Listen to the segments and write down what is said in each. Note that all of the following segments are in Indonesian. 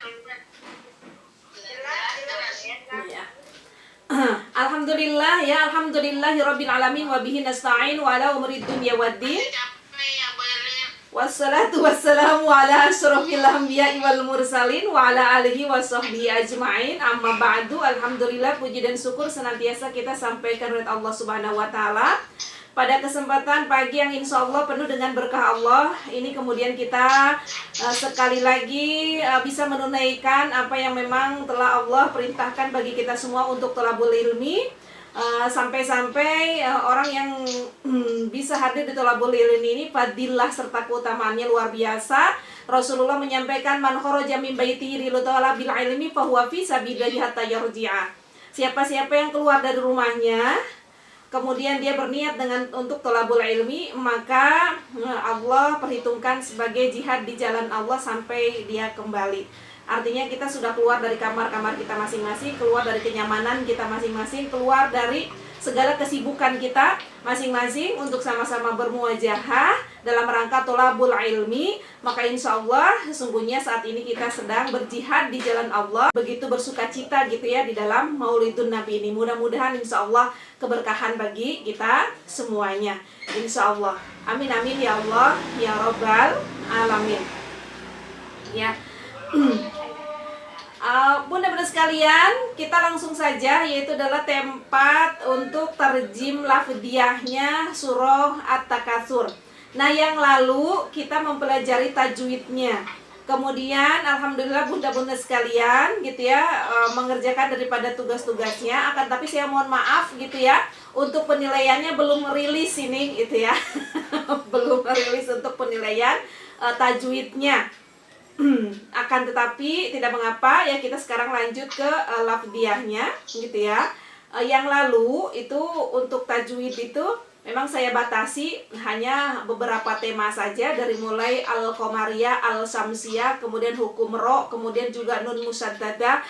Iya. Alhamdulillah ya, alhamdulillahirabbil alamin wa bihi nasta'in wa ala umuri dunya waddin. Wassalatu wassalamu ala asyrafil anbiya'i wal mursalin wa ala alihi wa sahbihi ajma'in. Amma ba'du. Alhamdulillah, puji dan syukur senantiasa kita sampaikan oleh Allah Subhanahu wa taala. Pada kesempatan pagi yang insya Allah penuh dengan berkah Allah, ini kemudian kita sekali lagi bisa menunaikan apa yang memang telah Allah perintahkan bagi kita semua untuk thalabul ilmi. Sampai-sampai orang yang bisa hadir di thalabul ilmi ini fadilah serta keutamaannya luar biasa. Rasulullah menyampaikan, man kharaja min baitihi li thalabil ilmi fa huwa fi sabilillah hatta yarji'a. Siapa-siapa yang keluar dari rumahnya kemudian dia berniat untuk thalabul ilmi, maka Allah perhitungkan sebagai jihad di jalan Allah sampai dia kembali. Artinya kita sudah keluar dari kamar-kamar kita masing-masing, keluar dari kenyamanan kita masing-masing, keluar dari segala kesibukan kita masing-masing untuk sama-sama bermuajahah dalam rangka thalabul ilmi. Maka insya Allah sesungguhnya saat ini kita sedang berjihad di jalan Allah, begitu bersukacita gitu ya di dalam Maulidun Nabi ini. Mudah-mudahan insya Allah keberkahan bagi kita semuanya, insya Allah. Amin amin ya Allah ya Rabbal alamin. Ya. Bunda-bunda sekalian, kita langsung saja, yaitu adalah tempat untuk terjem lafdiyahnya surah At-Takatsur. Nah, yang lalu kita mempelajari tajwidnya. Kemudian alhamdulillah bunda-bunda sekalian gitu ya, mengerjakan daripada tugas-tugasnya. Akan tapi saya mohon maaf gitu ya, untuk penilaiannya belum rilis ini gitu ya. Belum rilis untuk penilaian tajwidnya. Akan tetapi tidak mengapa ya, kita sekarang lanjut ke lafdiyahnya gitu ya. Yang lalu itu untuk tajwid itu memang saya batasi hanya beberapa tema saja, dari mulai al-qamariyah, al-syamsiyah, kemudian hukum ro, kemudian juga nun musyaddadah,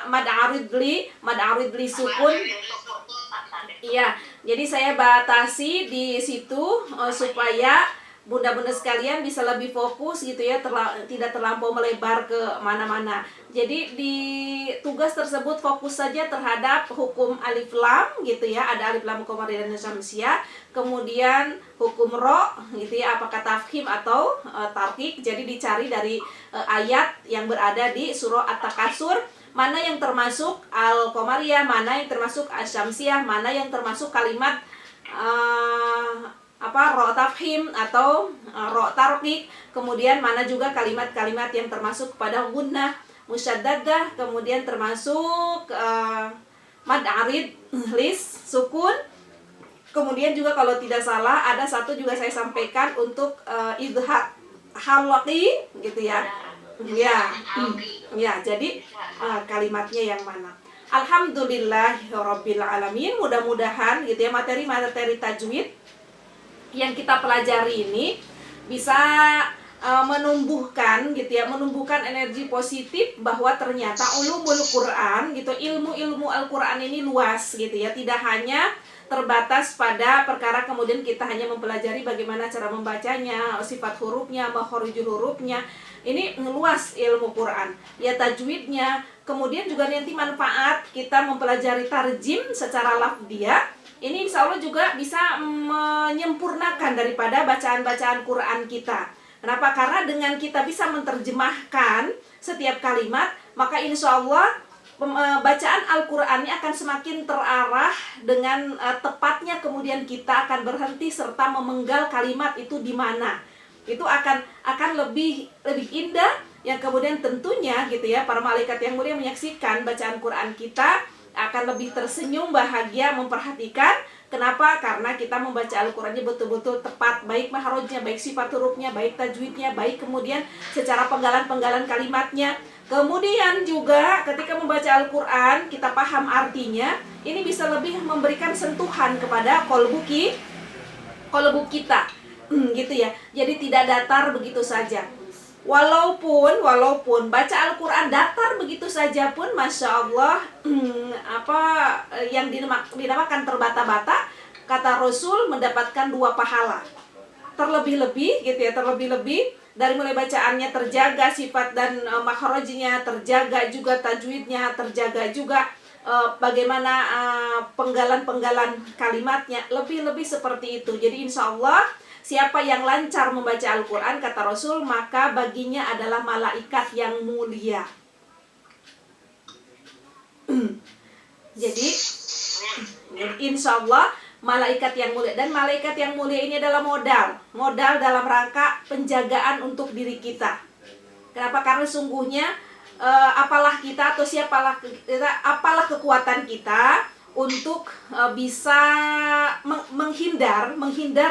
mad aridli sukun. Iya, jadi saya batasi di situ supaya bunda-bunda sekalian bisa lebih fokus gitu ya, tidak terlampau melebar ke mana-mana. Jadi di tugas tersebut fokus saja terhadap hukum alif lam gitu ya, ada alif lam qamariyah dan syamsiyah, kemudian hukum ro gitu ya, apakah tafkhim atau tarqiq. Jadi dicari dari ayat yang berada di surah At-Takatsur, mana yang termasuk al-qamariyah, mana yang termasuk asy-syamsiyah, mana yang termasuk kalimat ro tafhim atau ro tarqiq, kemudian mana juga kalimat-kalimat yang termasuk kepada gunnah musyaddadah, kemudian termasuk mad arid lis sukun. Kemudian juga kalau tidak salah ada satu juga saya sampaikan untuk idhar halaqi gitu ya. Ya, jadi kalimatnya yang mana. Alhamdulillahirabbil alamin. Mudah-mudahan gitu ya materi-materi tajwid yang kita pelajari ini bisa menumbuhkan gitu ya, menumbuhkan energi positif bahwa ternyata ulumul Quran gitu, ilmu-ilmu Al-Quran ini luas gitu ya, tidak hanya terbatas pada perkara kemudian kita hanya mempelajari bagaimana cara membacanya, sifat hurufnya, makharijul hurufnya. Ini luas ilmu Quran ya, tajwidnya, kemudian juga nanti manfaat kita mempelajari tarjim secara lafdiyah. Ini insya Allah juga bisa menyempurnakan daripada bacaan-bacaan Quran kita. Kenapa? Karena dengan kita bisa menerjemahkan setiap kalimat, maka insya Allah bacaan Al-Qurannya akan semakin terarah dengan tepatnya. Kemudian kita akan berhenti serta memenggal kalimat itu di mana. Itu akan lebih indah, yang kemudian tentunya gitu ya, para malaikat yang mulia menyaksikan bacaan Quran kita akan lebih tersenyum, bahagia, memperhatikan. Kenapa? Karena kita membaca Al-Qurannya betul-betul tepat, baik mahrojnya, baik sifat hurufnya, baik tajwidnya, baik kemudian secara penggalan-penggalan kalimatnya. Kemudian juga ketika membaca Al-Quran kita paham artinya, ini bisa lebih memberikan sentuhan kepada kolbu kita gitu ya. Jadi tidak datar begitu saja. Walaupun baca Al-Quran datar begitu saja pun, Masya Allah, yang dinamakan terbata-bata, kata Rasul mendapatkan 2 pahala. terlebih-lebih gitu ya, terlebih-lebih dari mulai bacaannya terjaga sifat dan makhrajnya, terjaga juga tajwidnya, terjaga juga bagaimana penggalan-penggalan kalimatnya, lebih-lebih seperti itu. Jadi insya Allah siapa yang lancar membaca Al-Quran, kata Rasul, maka baginya adalah malaikat yang mulia. Jadi insya Allah malaikat yang mulia. Dan malaikat yang mulia ini adalah modal dalam rangka penjagaan untuk diri kita. Kenapa? Karena sungguhnya apalah kita atau siapalah kita, apalah kekuatan kita untuk bisa menghindar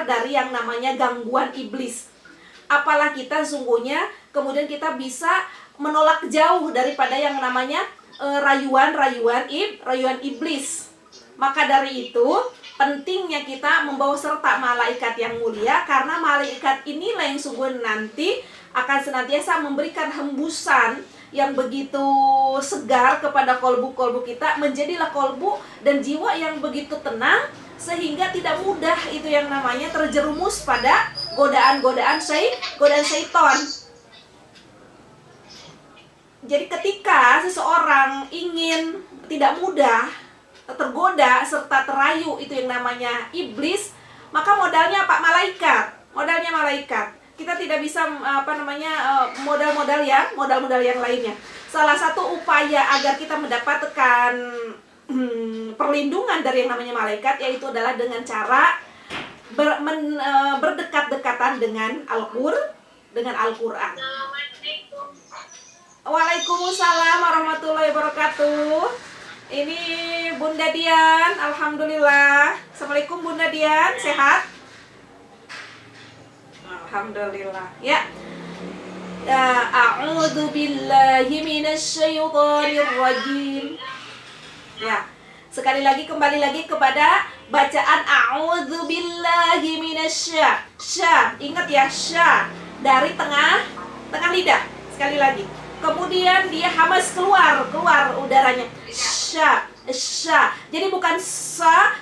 dari yang namanya gangguan iblis. Apalah kita sungguhnya kemudian kita bisa menolak jauh daripada yang namanya rayuan iblis. Maka dari itu pentingnya kita membawa serta malaikat yang mulia, karena malaikat inilah yang sungguh nanti akan senantiasa memberikan hembusan yang begitu segar kepada kolbu-kolbu kita, menjadilah kolbu dan jiwa yang begitu tenang sehingga tidak mudah itu yang namanya terjerumus pada godaan syaitan. Jadi ketika seseorang ingin tidak mudah tergoda serta terayu itu yang namanya iblis, maka modalnya apa? Modalnya malaikat. Kita tidak bisa modal-modal yang lainnya. Salah satu upaya agar kita mendapatkan perlindungan dari yang namanya malaikat yaitu adalah dengan cara berdekat-dekatan dengan Al-Qur'an. Waalaikumsalam warahmatullahi wabarakatuh. Ini Bunda Dian, alhamdulillah. Assalamualaikum Bunda Dian, sehat? Alhamdulillah. Ya. A'udzu billahi minasyaitonir rajim. Ya. Sekali lagi kembali lagi kepada bacaan a'udzu billahi minasya. Sya, ingat ya, sya dari tengah lidah. Sekali lagi. Kemudian dia hamas keluar udaranya. Sya. Jadi bukan sa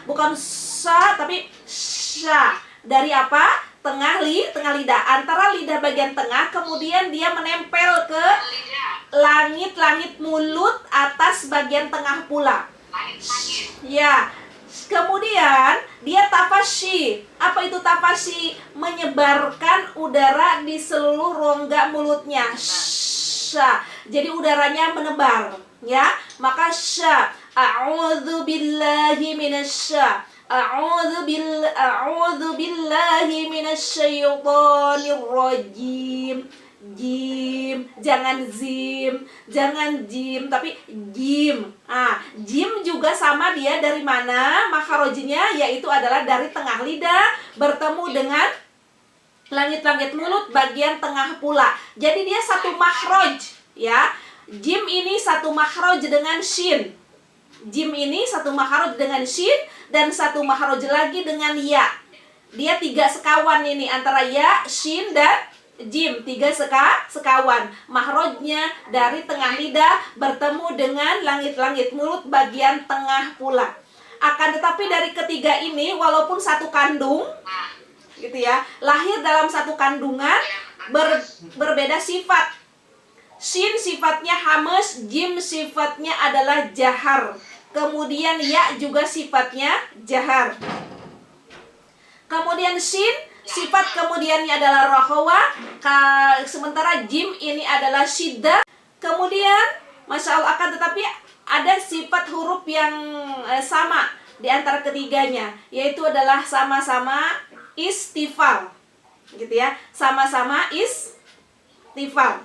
tapi sya. Dari apa? Tengah lidah, antara lidah bagian tengah, kemudian dia menempel ke langit mulut atas bagian tengah pula. Ya. Kemudian dia tafasyi. Apa itu tafasyi? Menyebarkan udara di seluruh rongga mulutnya. Sya. Jadi udaranya menebar, ya. Maka sya. A'udzu billahi minasya. A'udzu billahi minasyaitonir rajim. Jim, jangan jim, tapi jim. Jim juga sama dia dari mana makharajnya, yaitu adalah dari tengah lidah bertemu dengan langit-langit mulut bagian tengah pula. Jadi dia satu makhraj, ya. Jim ini satu makhraj dengan shin. Jim ini satu makhraj dengan shin dan satu makhraj lagi dengan ya. Dia 3 sekawan ini antara ya, shin dan jim, 3 sekawan. Makhrajnya dari tengah lidah bertemu dengan langit-langit mulut bagian tengah pula. Akan tetapi dari ketiga ini walaupun satu kandung gitu ya, lahir dalam satu kandungan, berbeda sifat. Shin sifatnya hamas, jim sifatnya adalah jahar. Kemudian ya juga sifatnya jahar. Kemudian shin sifat kemudiannya adalah rahawa, sementara jim ini adalah syiddah. Kemudian Masya Allah, akan tetapi ada sifat huruf yang sama di antara ketiganya, yaitu adalah sama-sama istifal, gitu ya, sama-sama istifal.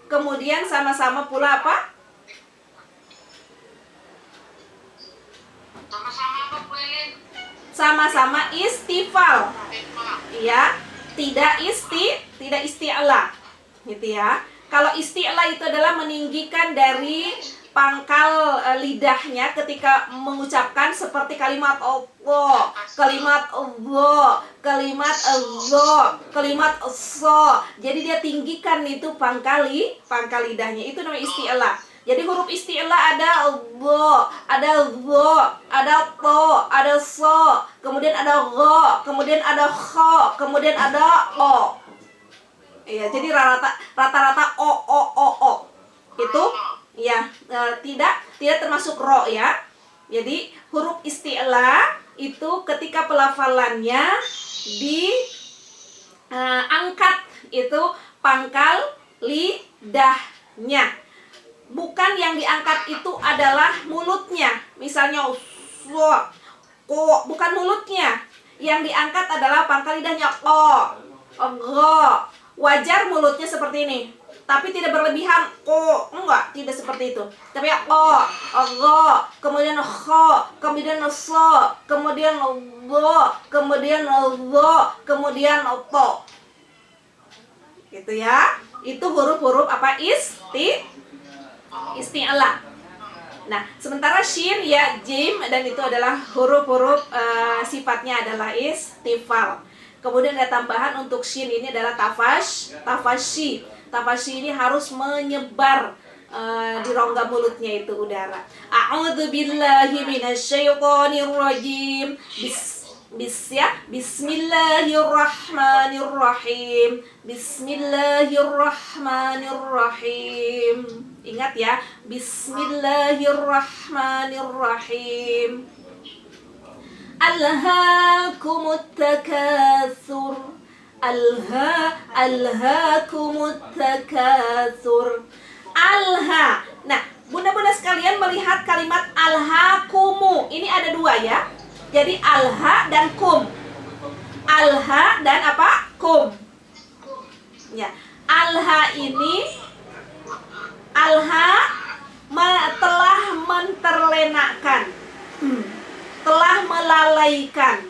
Kemudian sama-sama pula apa? Sama-sama istifal, ya, tidak isti'la, gitu ya. Kalau isti'la itu adalah meninggikan dari pangkal lidahnya ketika mengucapkan seperti kalimat Allah, kalimat Allah, kalimat Allah, kalimat so. Jadi dia tinggikan itu pangkal lidahnya, itu namanya isti'la. Jadi huruf isti'la ada Allah, ada dha, ada to, ada so, kemudian ada go, kemudian ada kho, kemudian ada o. Iya, jadi rata-rata o. Itu ya tidak termasuk ro ya. Jadi huruf isti'la itu ketika pelafalannya diangkat itu pangkal lidahnya. Bukan yang diangkat itu adalah mulutnya. Misalnya so, ko, bukan mulutnya. Yang diangkat adalah pangkal lidahnya ko, go. Wajar mulutnya seperti ini, tapi tidak berlebihan. Ko, enggak, tidak seperti itu. Tapi ya ko, go, kemudian kho, kemudian so, kemudian go, kemudian go, kemudian to. Gitu ya. Itu huruf-huruf apa? Isti'la. Nah, sementara shin, ya, jim, dan itu adalah huruf-huruf sifatnya adalah istifal. Kemudian ada tambahan untuk shin ini adalah tafashi. Tafashi ini harus menyebar di rongga mulutnya itu udara. A'udzubillahi minasyaitonirrajim. Bismillahirrahmanirrahim. Bismillahirrahmanirrahim. Ingat ya, Bismillahirrahmanirrahim. Alhaakumut takatsur. Alhaakumut takatsur. Alha. Nah, bunda-bunda sekalian melihat kalimat alhaakumu. Ini ada dua ya. Jadi alha dan kum. Alha dan apa? Kum. Ya. Alha ini telah menterlenakan. Telah melalaikan.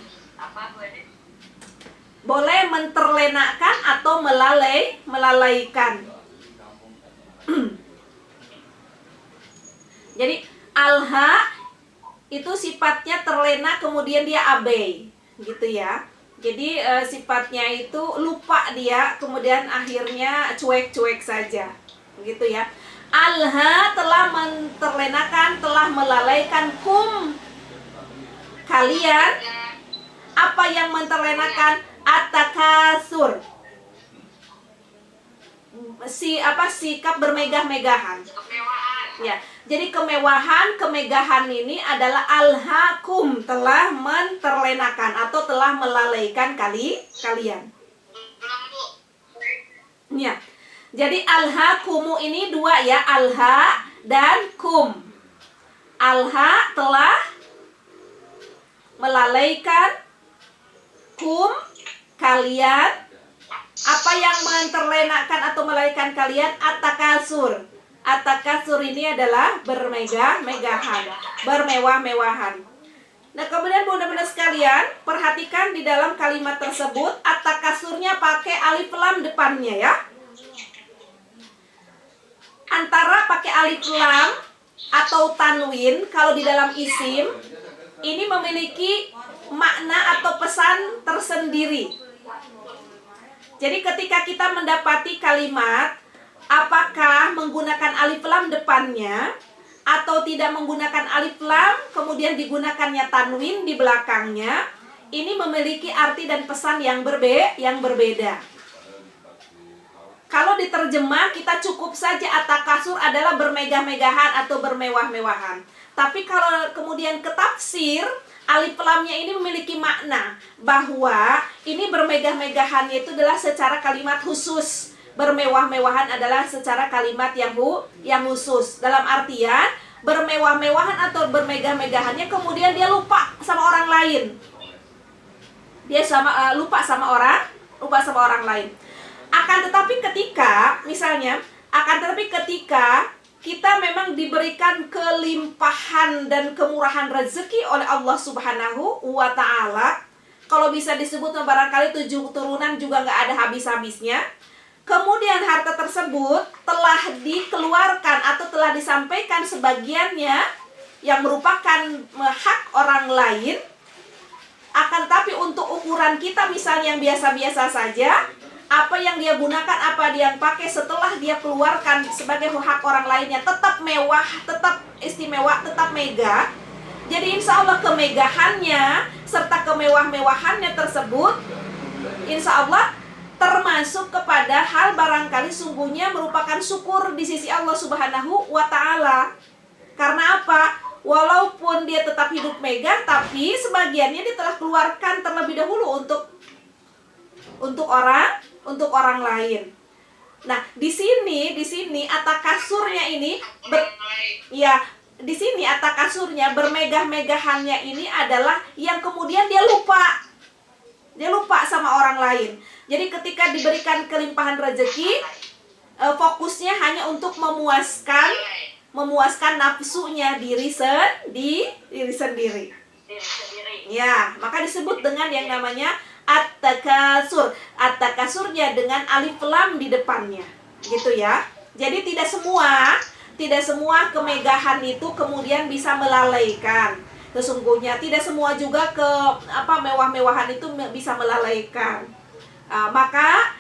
Boleh menterlenakan atau melalaikan. Jadi alha itu sifatnya terlena kemudian dia abai, gitu ya. Jadi sifatnya itu lupa dia, kemudian akhirnya cuek-cuek saja, gitu ya. Alha telah menterlenakan, telah melalaikan kum kalian. Apa yang menterlenakan? At-takasur. Sikap bermegah-megahan. Ya, jadi kemegahan ini adalah alhaakum, telah menterlenakan atau telah melalaikan kalian. Ya. Jadi alhaakumu ini dua ya, alha dan kum. Alha telah melalaikan, kum kalian. Apa yang menterlenakan atau melalaikan kalian? At-takasur. At-takasur ini adalah bermegah-megahan, bermewah-mewahan. Nah, kemudian bunda-bunda sekalian, perhatikan di dalam kalimat tersebut at-takasurnya pakai alif lam depannya ya. Antara pakai alif lam atau tanwin kalau di dalam isim ini memiliki makna atau pesan tersendiri. Jadi ketika kita mendapati kalimat apakah menggunakan alif lam depannya atau tidak menggunakan alif lam kemudian digunakannya tanwin di belakangnya, ini memiliki arti dan pesan yang berbeda. Kalau diterjemah kita cukup saja at-takasur adalah bermegah-megahan atau bermewah-mewahan. Tapi kalau kemudian ke tafsir, alif lamnya ini memiliki makna bahwa ini bermegah-megahannya itu adalah secara kalimat khusus. Bermewah-mewahan adalah secara kalimat yang khusus. Dalam artian bermewah-mewahan atau bermegah-megahannya kemudian dia lupa sama orang lain. Dia lupa sama orang lain. Akan tetapi ketika kita memang diberikan kelimpahan dan kemurahan rezeki oleh Allah Subhanahu wa Ta'ala, kalau bisa disebut barangkali 7 turunan juga nggak ada habis-habisnya. Kemudian harta tersebut telah dikeluarkan atau telah disampaikan sebagiannya yang merupakan hak orang lain. Akan tetapi untuk ukuran kita misalnya yang biasa-biasa saja, apa yang dia gunakan, apa dia pakai setelah dia keluarkan sebagai hak orang lainnya tetap mewah, tetap istimewa, tetap mega. Jadi insya Allah kemegahannya serta kemewah-mewahannya tersebut insya Allah termasuk kepada hal barangkali sungguhnya merupakan syukur di sisi Allah Subhanahu wa Ta'ala. Karena apa? Walaupun dia tetap hidup megah, tapi sebagiannya dia telah keluarkan terlebih dahulu untuk orang lain. Nah, di sini atak kasurnya ini di sini atak kasurnya bermegah-megahannya ini adalah yang kemudian dia lupa sama orang lain. Jadi ketika diberikan kelimpahan rezeki, fokusnya hanya untuk memuaskan nafsunya diri sendiri. Ya, maka disebut dengan yang namanya at-takasur. At-takasurnya dengan alif lam di depannya. Gitu ya. Jadi tidak semua kemegahan itu kemudian bisa melalaikan. Sesungguhnya tidak semua juga mewah-mewahan itu bisa melalaikan. Maka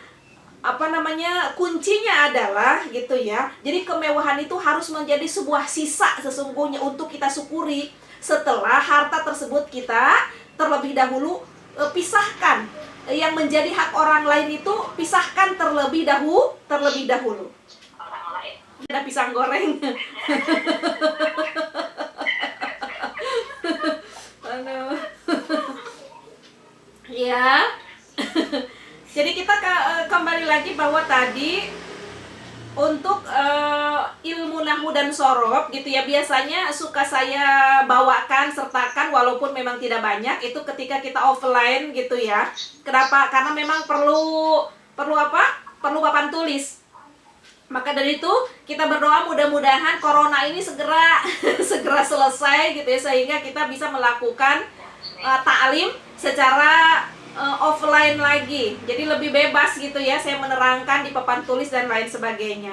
kuncinya adalah gitu ya. Jadi kemewahan itu harus menjadi sebuah sisa sesungguhnya untuk kita syukuri setelah harta tersebut kita terlebih dahulu pisahkan. Yang menjadi hak orang lain itu pisahkan terlebih dahulu. Ada pisang goreng. Aduh. Ya. Jadi kita kembali lagi bahwa tadi untuk ilmu nahwu dan sorof gitu ya, biasanya suka saya bawakan, sertakan walaupun memang tidak banyak, itu ketika kita offline gitu ya. Kenapa? Karena memang perlu papan tulis. Maka dari itu kita berdoa mudah-mudahan corona ini segera selesai gitu ya, sehingga kita bisa melakukan ta'lim secara offline lagi. Jadi lebih bebas gitu ya, saya menerangkan di papan tulis dan lain sebagainya.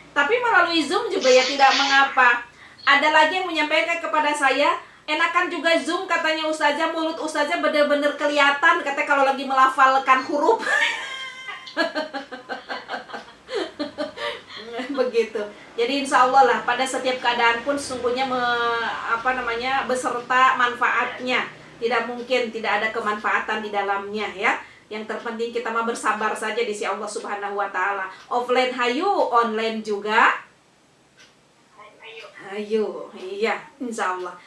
Tapi melalui Zoom juga ya tidak mengapa. Ada lagi yang menyampaikan kepada saya, enakan juga Zoom katanya Ustazah, mulut Ustazah benar-benar kelihatan katanya kalau lagi melafalkan huruf. Begitu. Jadi insya Allah lah pada setiap keadaan pun sesungguhnya beserta manfaatnya. Tidak mungkin tidak ada kemanfaatan di dalamnya ya. Yang terpenting kita mah bersabar saja di sisi Allah Subhanahu wa Ta'ala. Offline hayu, online juga hayu. Iya, insya Allah.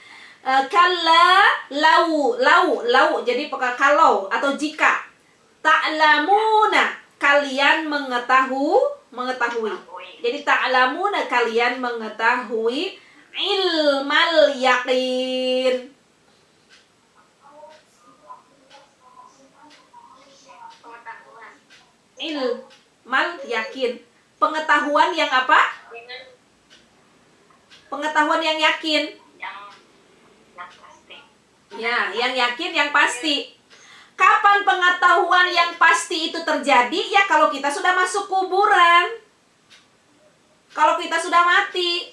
Kalla lau. Jadi kalau atau jika. Ta'lamuna, kalian mengetahui. Jadi ta'lamuna, kalian mengetahui ilmal yaqin. Ilmal yakin, pengetahuan yang apa? Pengetahuan yang yakin. Yang pasti. Ya, yang yakin, yang pasti. Kapan pengetahuan yang pasti itu terjadi? Ya kalau kita sudah masuk kuburan. Kalau kita sudah mati,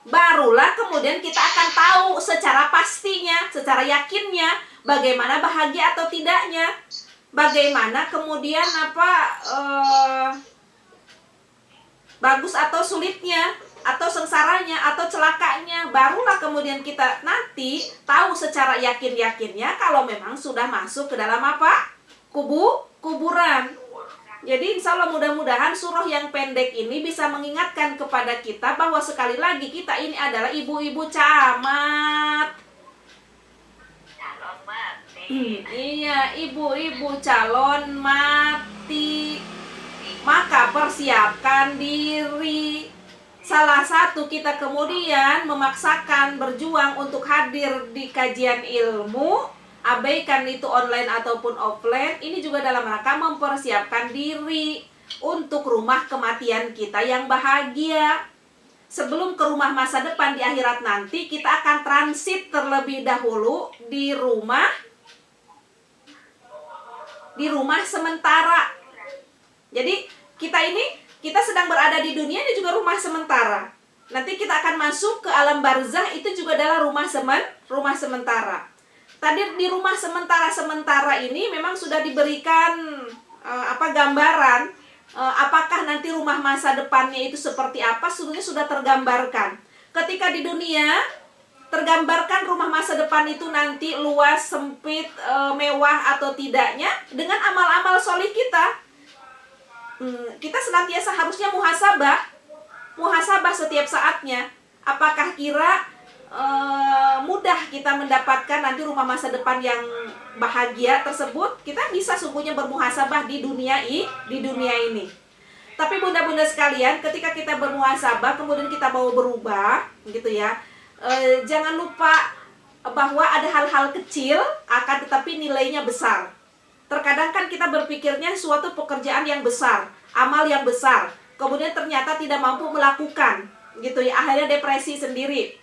barulah kemudian kita akan tahu secara pastinya, secara yakinnya, bagaimana bahagia atau tidaknya. Bagaimana kemudian bagus atau sulitnya, atau sengsaranya, atau celakanya, barulah kemudian kita nanti tahu secara yakin-yakinnya kalau memang sudah masuk ke dalam kuburan. Jadi insya Allah mudah-mudahan surah yang pendek ini bisa mengingatkan kepada kita bahwa sekali lagi kita ini adalah ibu-ibu camat. Iya, ibu-ibu calon mati. Maka persiapkan diri. Salah satu kita kemudian memaksakan berjuang untuk hadir di kajian ilmu, abaikan itu online ataupun offline, ini juga dalam rangka mempersiapkan diri untuk rumah kematian kita yang bahagia. Sebelum ke rumah masa depan di akhirat nanti, kita akan transit terlebih dahulu di rumah sementara. Jadi kita sedang berada di dunia, ini juga rumah sementara. Nanti kita akan masuk ke alam barzah, itu juga adalah rumah sementara. Tadi di rumah sementara ini memang sudah diberikan gambaran apakah nanti rumah masa depannya itu seperti apa, sebenarnya sudah tergambarkan. Ketika di dunia tergambarkan rumah masa depan depan itu nanti luas, sempit, mewah atau tidaknya dengan amal-amal solih kita. Kita senantiasa harusnya muhasabah setiap saatnya. Apakah kira mudah kita mendapatkan nanti rumah masa depan yang bahagia tersebut? Kita bisa sungguhnya bermuhasabah di dunia ini. Tapi bunda-bunda sekalian, ketika kita bermuhasabah kemudian kita mau berubah gitu ya, jangan lupa bahwa ada hal-hal kecil akan tetapi nilainya besar. Terkadang kan kita berpikirnya suatu pekerjaan yang besar, amal yang besar, kemudian ternyata tidak mampu melakukan gitu ya, akhirnya depresi sendiri.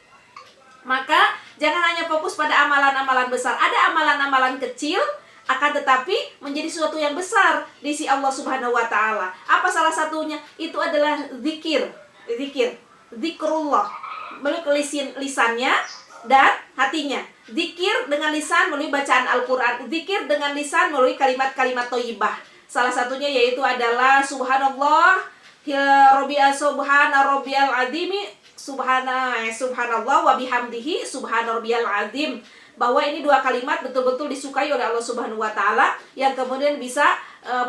Maka jangan hanya fokus pada amalan-amalan besar. Ada amalan-amalan kecil akan tetapi menjadi sesuatu yang besar di sisi Allah Subhanahu wa taala. Apa salah satunya? Itu adalah zikir, zikrullah melalui lisannya dan hatinya. Zikir dengan lisan melalui bacaan Al-Qur'an, zikir dengan lisan melalui kalimat-kalimat thayyibah. Salah satunya yaitu adalah subhanallah, subhana rabbiyal azimi, subhanallah wa bihamdihi subhana rabbiyal azim. Bahwa ini dua kalimat betul-betul disukai oleh Allah Subhanahu wa taala yang kemudian bisa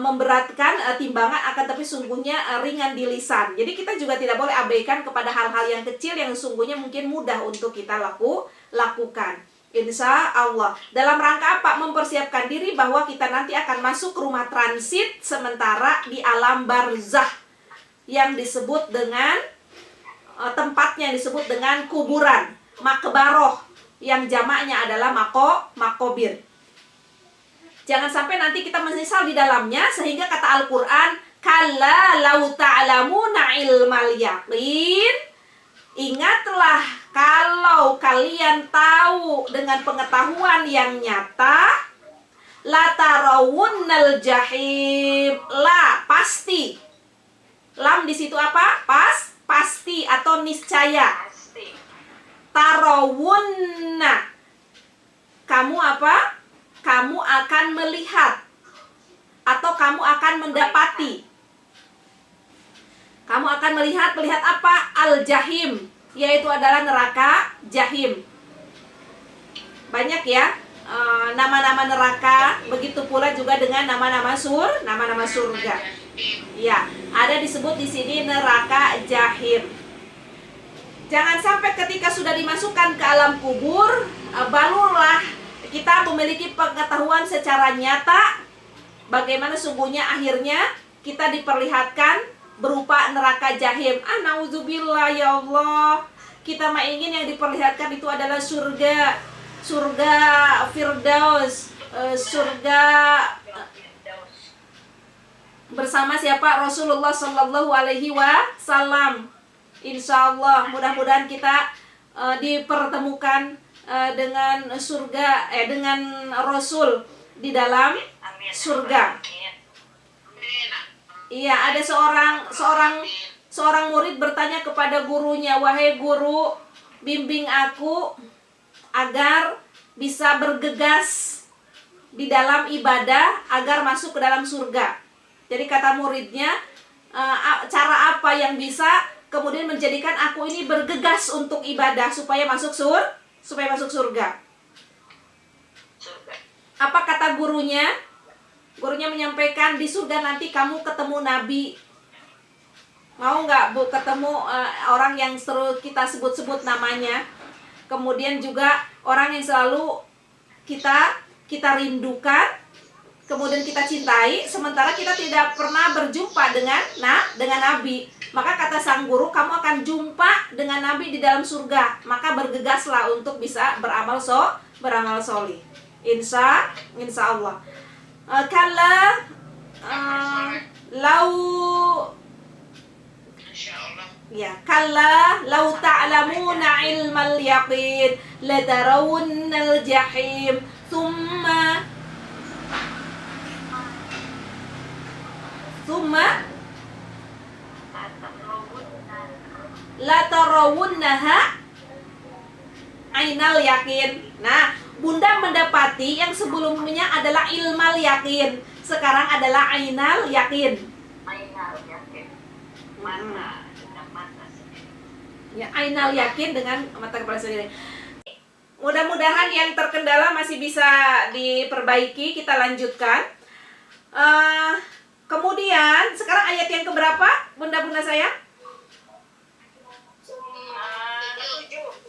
memberatkan timbangan akan tapi sungguhnya ringan di lisan. Jadi kita juga tidak boleh abaikan kepada hal-hal yang kecil yang sungguhnya mungkin mudah untuk kita lakukan. Insya Allah. Dalam rangka apa? Mempersiapkan diri bahwa kita nanti akan masuk rumah transit sementara di alam barzah yang disebut dengan tempatnya yang disebut dengan kuburan, makbaroh, yang jamaknya adalah makobir. Jangan sampai nanti kita menyesal di dalamnya, sehingga kata Al-Quran, kalla lau ta'lamuna ilmal yaqin, ingatlah kalau kalian tahu dengan pengetahuan yang nyata, la tarawunnal jahim, la pasti. Lam di situ apa? Pasti atau niscaya. Tarawunna, kamu apa? Kamu akan melihat atau kamu akan mendapati. Kamu akan melihat apa? Al-jahim, yaitu adalah neraka jahim. Banyak ya nama-nama neraka, begitu pula juga dengan nama-nama surga. Ya, ada disebut di sini neraka jahim. Jangan sampai ketika sudah dimasukkan ke alam kubur, barulah kita memiliki pengetahuan secara nyata bagaimana sungguhnya akhirnya kita diperlihatkan berupa neraka jahim. Nauzubillah ya Allah. Kita mah ingin yang diperlihatkan itu adalah surga Firdaus, surga bersama siapa? Rasulullah Sallallahu Alaihi Wasallam. Insya Allah mudah-mudahan kita dipertemukan dengan surga, dengan Rasul di dalam surga. Iya, ada seorang murid bertanya kepada gurunya, wahai guru, bimbing aku agar bisa bergegas di dalam ibadah agar masuk ke dalam surga. Jadi kata muridnya, cara apa yang bisa kemudian menjadikan aku ini bergegas untuk ibadah supaya masuk surga. Apa kata gurunya? Gurunya menyampaikan, di surga nanti kamu ketemu Nabi. Mau nggak Bu ketemu orang yang selalu kita sebut-sebut namanya? Kemudian juga orang yang selalu kita rindukan, kemudian kita cintai, sementara kita tidak pernah berjumpa dengan Nabi. Maka kata sang guru, kamu akan jumpa dengan Nabi di dalam surga. Maka bergegaslah untuk bisa beramal solih. Insya Allah. Kalla kalla lau ta'lamuna ilmal yaqin la tarawunnal jahim thumma la tarawunnaha ainal yakin. Nah, Bunda mendapati yang sebelumnya adalah ilmal yakin, sekarang adalah ainal yakin. Ya, ainal yakin dengan mata kepala sendiri. Mudah-mudahan yang terkendala masih bisa diperbaiki. Kita lanjutkan. Kemudian sekarang ayat yang keberapa, bunda-bunda saya?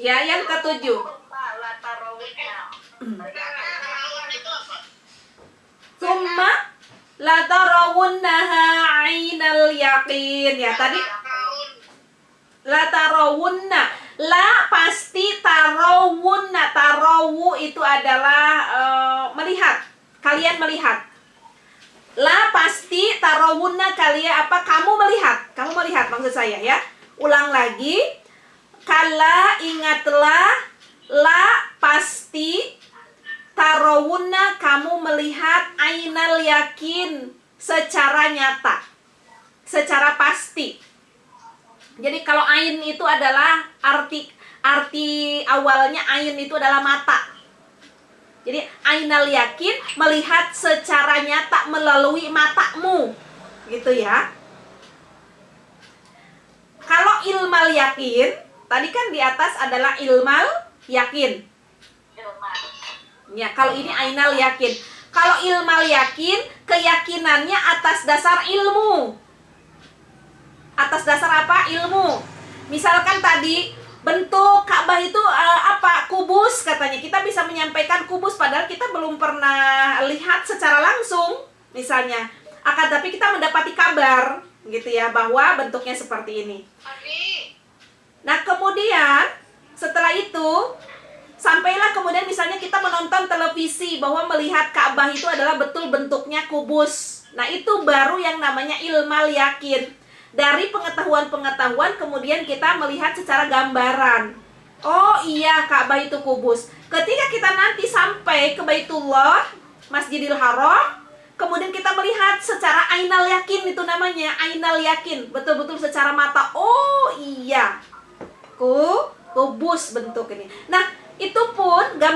Ya, yang ketujuh. Summa la tarawunnaha 'ainal yaqin. Ya, tadi la tarawunna. La pasti tarawunna. Tarawu itu adalah melihat. Kalian melihat. La pasti tarawunna kalian apa? Kamu melihat. Kamu melihat maksud saya ya. Ulang lagi. Kala ingatlah. La pasti tarawunna kamu melihat ainal yakin secara nyata. Secara pasti. Jadi kalau ain itu adalah arti awalnya ain itu adalah mata. Jadi ainal yakin melihat secara nyata melalui matamu. Gitu ya. Kalau ilmal yakin, tadi kan di atas adalah ilmal yakin. Ya, kalau ini ainal yakin. Kalau ilmal yakin, keyakinannya atas dasar ilmu. Atas dasar apa? Ilmu. Misalkan tadi bentuk Ka'bah itu apa? Kubus katanya. Kita bisa menyampaikan kubus padahal kita belum pernah lihat secara langsung misalnya. Akan tapi kita mendapati kabar gitu ya bahwa bentuknya seperti ini. Nah, kemudian setelah itu sampailah kemudian misalnya kita menonton televisi bahwa melihat Ka'bah itu adalah betul bentuknya kubus. Nah, itu baru yang namanya ilmal yakin. Dari pengetahuan-pengetahuan kemudian kita melihat secara gambaran. Oh iya, Ka'bah itu kubus. Ketika kita nanti sampai ke Baitullah, Masjidil Haram, kemudian kita melihat secara ainal yakin, itu namanya ainal yakin. Betul-betul secara mata. Oh iya, kubus bentuk ini. Nah, itu pun gambar